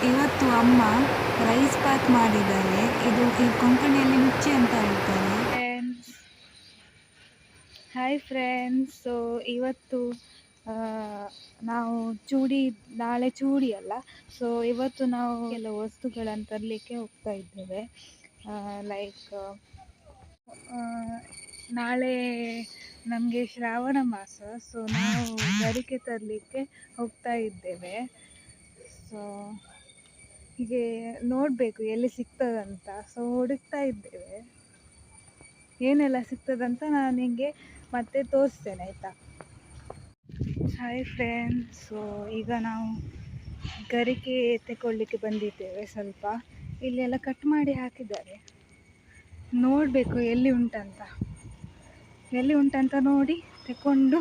ಇವತ್ತು ಅಮ್ಮ ರೈಸ್ ಬಾತ್ ಮಾಡಿದ್ದಾರೆ. ಇದು ಈ ಕೊಂಕಣಿಯಲ್ಲಿ ನುಚ್ಚಿ ಅಂತ ಹೇಳ್ತಾರೆ. Hi friends. ಸೊ ಇವತ್ತು ನಾವು ನಾಳೆ ಚೂಡಿ ಅಲ್ಲ, ಸೊ ಇವತ್ತು ನಾವು ಕೆಲವು ವಸ್ತುಗಳನ್ನು ತರಲಿಕ್ಕೆ ಹೋಗ್ತಾ ಇದ್ದೇವೆ. ಲೈಕ್ ನಾಳೆ ನಮಗೆ ಶ್ರಾವಣ ಮಾಸ, ಸೊ ನಾವು ಗರಿಕೆ ತರಲಿಕ್ಕೆ ಹೋಗ್ತಾ ಇದ್ದೇವೆ. ಸೊ ಹೀಗೆ ನೋಡಬೇಕು ಎಲ್ಲಿ ಸಿಗ್ತದಂತ. ಸೊ ಹುಡುಕ್ತಾ ಇದ್ದೇವೆ, ಏನೆಲ್ಲ ಸಿಗ್ತದಂತ ನಾನು ನಿಮಗೆ ಮತ್ತೆ ತೋರಿಸ್ತೇನೆ, ಆಯಿತಾ? Hi friends. ಸೊ ಈಗ ನಾವು ಗರಿಕೆ ತಗೊಳ್ಳಿಕ್ಕೆ ಬಂದಿದ್ದೇವೆ. ಸ್ವಲ್ಪ ಇಲ್ಲೆಲ್ಲ ಕಟ್ ಮಾಡಿ ಹಾಕಿದ್ದಾರೆ, ನೋಡಬೇಕು ಎಲ್ಲಿ ಉಂಟಂತ ನೋಡಿ ತಗೊಂಡು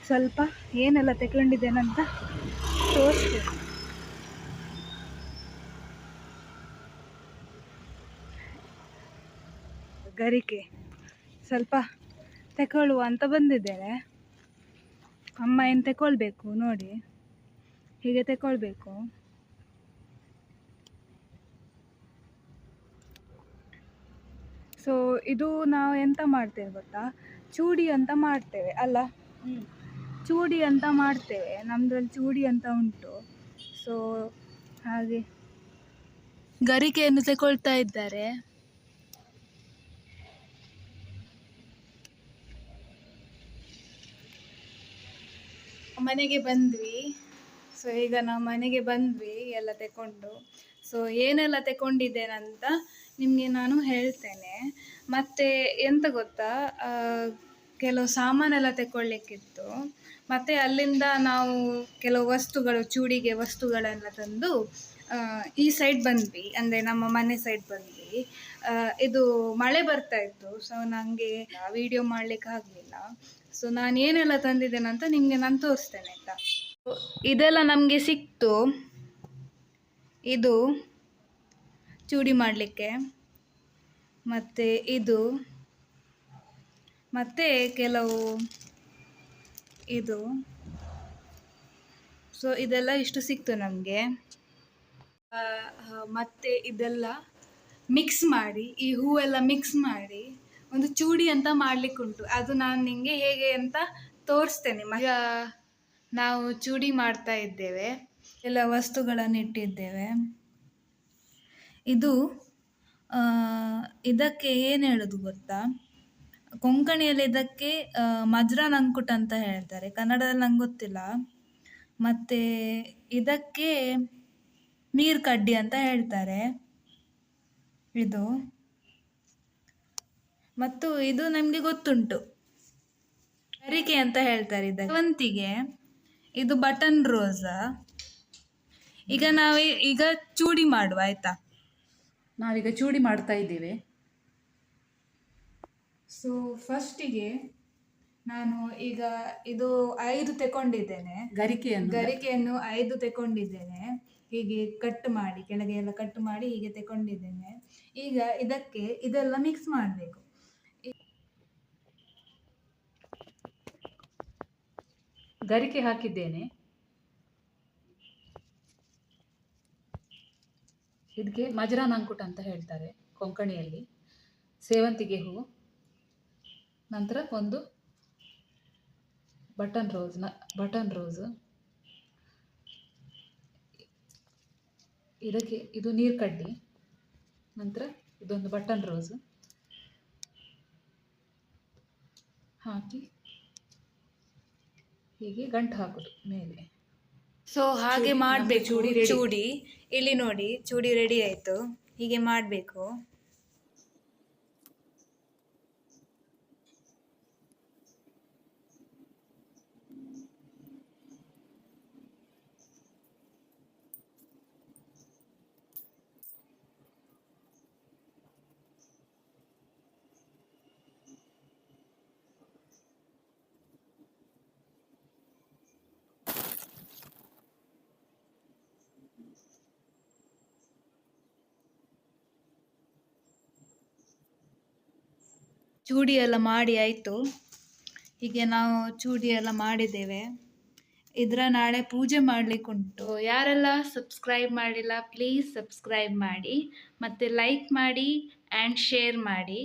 ಸ್ವಲ್ಪ ಏನೆಲ್ಲ ತಗೊಂಡಿದ್ದೇನಂತ ತೋರಿಸ್ತೇನೆ. ಗರಿಕೆ ಸ್ವಲ್ಪ ತಗೊಳ್ಳುವ ಅಂತ ಬಂದಿದ್ದೇನೆ. ಅಮ್ಮ ಏನು ತಗೊಳ್ಬೇಕು ನೋಡಿ, ಹೀಗೆ ತಗೊಳ್ಬೇಕು. ಸೊ ಇದು ನಾವು ಎಂತ ಮಾಡ್ತೇವೆ ಗೊತ್ತಾ, ಚೂಡಿ ಅಂತ ಮಾಡ್ತೇವೆ ಅಲ್ಲ. ಚೂಡಿ ಅಂತ ಮಾಡ್ತೇವೆ, ನಮ್ಮದ್ರಲ್ಲಿ ಚೂಡಿ ಅಂತ ಉಂಟು. ಸೊ ಹಾಗೆ ಗರಿಕೆಯನ್ನು ತಗೊಳ್ತಾ ಇದ್ದಾರೆ. ಮನೆಗೆ ಬಂದ್ವಿ. ಸೊ ಈಗ ನಾವು ಮನೆಗೆ ಬಂದ್ವಿ ಎಲ್ಲ ತಗೊಂಡು. ಸೊ ಏನೆಲ್ಲ ತಗೊಂಡಿದ್ದೇನಂತ ನಿಮಗೆ ನಾನು ಹೇಳ್ತೇನೆ. ಮತ್ತು ಎಂತ ಗೊತ್ತಾ, ಕೆಲವು ಸಾಮಾನೆಲ್ಲ ತಗೊಳ್ಳಿಕ್ಕಿತ್ತು. ಮತ್ತು ಅಲ್ಲಿಂದ ನಾವು ಕೆಲವು ವಸ್ತುಗಳು, ಚೂಡಿಗೆ ವಸ್ತುಗಳೆಲ್ಲ ತಂದು ಈ ಸೈಡ್ ಬಂದ್ವಿ, ಅಂದರೆ ನಮ್ಮ ಮನೆ ಸೈಡ್ ಬಂದ್ವಿ. ಇದು ಮಳೆ ಬರ್ತಾ ಇತ್ತು, ಸೊ ನನಗೆ ವಿಡಿಯೋ ಮಾಡಲಿಕ್ಕೆ ಆಗಲಿಲ್ಲ. ಸೊ ನಾನು ಏನೆಲ್ಲ ತಂದಿದ್ದೇನಂತ ನಿಮಗೆ ನಾನು ತೋರಿಸ್ತೇನೆ, ಆಯಿತಾ? ಇದೆಲ್ಲ ನಮಗೆ ಸಿಕ್ತು. ಇದು ಚೂಡಿ ಮಾಡಲಿಕ್ಕೆ, ಮತ್ತು ಇದು, ಮತ್ತು ಕೆಲವು ಇದು. ಸೊ ಇದೆಲ್ಲ ಇಷ್ಟು ಸಿಕ್ತು ನಮಗೆ. ಮತ್ತು ಇದೆಲ್ಲ ಮಿಕ್ಸ್ ಮಾಡಿ, ಈ ಹೂವೆಲ್ಲ ಮಿಕ್ಸ್ ಮಾಡಿ ಒಂದು ಚೂಡಿ ಅಂತ ಮಾಡಲಿಕ್ಕುಂಟು. ಅದು ನಾನು ನಿಮಗೆ ಹೇಗೆ ಅಂತ ತೋರಿಸ್ತೇನೆ. ಈಗ ನಾವು ಚೂಡಿ ಮಾಡ್ತಾ ಇದ್ದೇವೆ, ಎಲ್ಲ ವಸ್ತುಗಳನ್ನು ಇಟ್ಟಿದ್ದೇವೆ. ಇದು ಇದಕ್ಕೆ ಏನು ಹೇಳೋದು ಗೊತ್ತಾ, ಕೊಂಕಣಿಯಲ್ಲಿ ಇದಕ್ಕೆ ಮಜ್ರಾನ್ ಅಂಕುಟ್ ಅಂತ ಹೇಳ್ತಾರೆ, ಕನ್ನಡದಲ್ಲಿ ನಂಗೆ ಗೊತ್ತಿಲ್ಲ. ಮತ್ತು ಇದಕ್ಕೆ ನೀರು ಕಡ್ಡಿ ಅಂತ ಹೇಳ್ತಾರೆ ಇದು. ಮತ್ತು ಇದು ನಮಗೆ ಗೊತ್ತುಂಟು, ಗರಿಕೆ ಅಂತ ಹೇಳ್ತಾರೆ ಇದಕ್ಕೆ. ಸೇವಂತಿಗೆ ಇದು ಬಟನ್ ರೋಸ. ಈಗ ಈಗ ಚೂಡಿ ಮಾಡುವ, ಆಯ್ತಾ? ನಾವೀಗ ಚೂಡಿ ಮಾಡ್ತಾ ಇದ್ದೇವೆ. ಸೊ ಫಸ್ಟಿಗೆ ನಾನು ಈಗ ಇದು 5 ತಗೊಂಡಿದ್ದೇನೆ, ಗರಿಕೆಯನ್ನು 5 ತಗೊಂಡಿದ್ದೇನೆ. ಹೀಗೆ ಕಟ್ ಮಾಡಿ, ಕೆಳಗೆ ಎಲ್ಲ ಕಟ್ ಮಾಡಿ ಹೀಗೆ ತಗೊಂಡಿದ್ದೇನೆ. ಈಗ ಇದಕ್ಕೆ ಇದೆಲ್ಲ ಮಿಕ್ಸ್ ಮಾಡಬೇಕು. ಗರಿಕೆ ಹಾಕಿದ್ದೇನೆ. ಇದಕ್ಕೆ ಮಜ್ರಾನ್ ಅಂಕುಟ್ ಅಂತ ಹೇಳ್ತಾರೆ ಕೊಂಕಣಿಯಲ್ಲಿ. ಸೇವಂತಿಗೆ ಹೂವು, ನಂತರ ಒಂದು ಬಟನ್ ರೋಸ್, ಇದಕ್ಕೆ ಇದು ನೀರು ಕಡ್ಡಿ, ನಂತರ ಇದೊಂದು ಬಟನ್ ರೋಸ್ ಹಾಕಿ ಹೀಗೆ ಗಂಟು ಹಾಕೋದು ಮೇಲೆ. ಸೊ ಹಾಗೆ ಮಾಡಬೇಕು. ಚೂಡಿ ಇಲ್ಲಿ ನೋಡಿ, ಚೂಡಿ ರೆಡಿ ಆಯಿತು. ಹೀಗೆ ಮಾಡಬೇಕು. ಚೂಡಿ ಎಲ್ಲ ಮಾಡಿ ಆಯಿತು. ಹೀಗೆ ನಾವು ಚೂಡಿ ಎಲ್ಲ ಮಾಡಿದ್ದೇವೆ. ಇದರ ನಾಳೆ ಪೂಜೆ ಮಾಡಲಿಕ್ಕುಂಟು. ಯಾರೆಲ್ಲ ಸಬ್ಸ್ಕ್ರೈಬ್ ಮಾಡಿಲ್ಲ ಪ್ಲೀಸ್ ಸಬ್ಸ್ಕ್ರೈಬ್ ಮಾಡಿ, ಮತ್ತು ಲೈಕ್ ಮಾಡಿ ಆ್ಯಂಡ್ ಶೇರ್ ಮಾಡಿ.